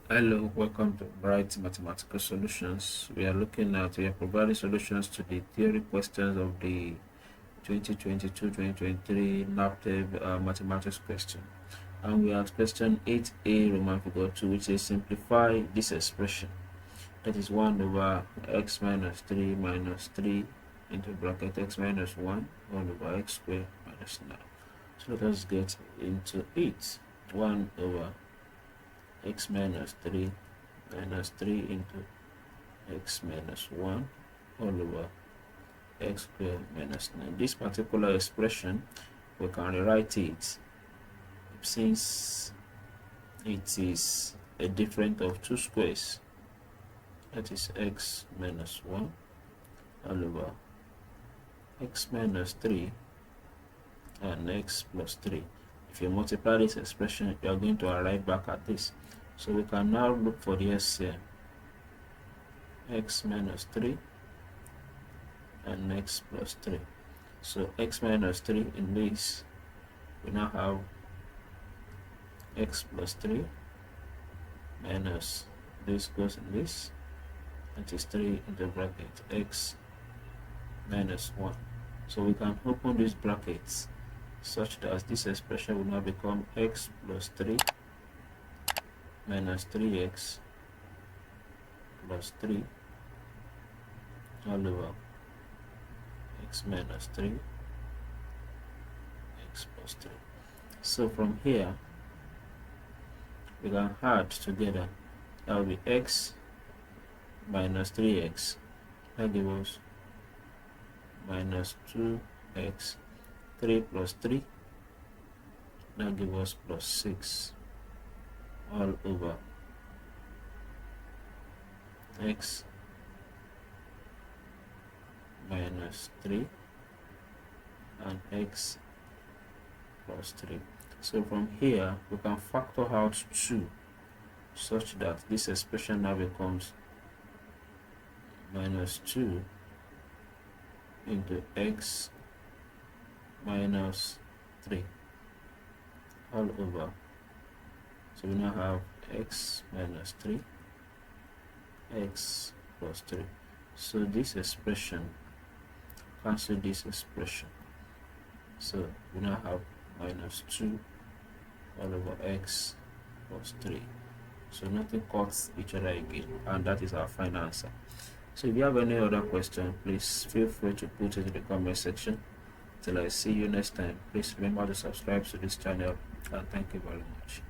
Hello, welcome to Bright Mathematical Solutions. We are providing solutions to the theory questions of the 2022-2023 NABTEB mathematics question. And we are at question 8a, Roman figure 2, which is simplify this expression. That is 1 over x minus 3 minus 3 into bracket x minus 1 all over x squared minus 9. So let us get into it. 1 over x minus 3 minus 3 into x minus 1 all over x squared minus 9. This particular expression, we can rewrite it since it is a difference of two squares. That is x minus 1 all over x minus 3 and x plus 3. If you multiply this expression, you are going to arrive back at this. So we can now look for the SCM. X minus 3 and x plus 3. So x minus 3 in this, we now have x plus 3 minus this goes in this. That is 3 into bracket x minus 1. So we can open these brackets such that this expression will now become x plus 3 minus 3x plus 3 all over x minus 3 x plus 3. So from here we can add together. That will be x minus 3x. That gives us minus 2x. 3 plus 3. That gives us plus 6 all over x minus 3 and x plus 3. So from here we can factor out 2 such that this expression now becomes minus 2 into x minus 3 all over. So we now have x minus 3 x plus 3. So this expression cancel this expression. So we now have minus 2 all over x plus 3. So nothing cuts each other again, and that is our final answer. So if you have any other question, please feel free to put it in the comment section. Till I see you next time, please remember to subscribe to this channel, and thank you very much.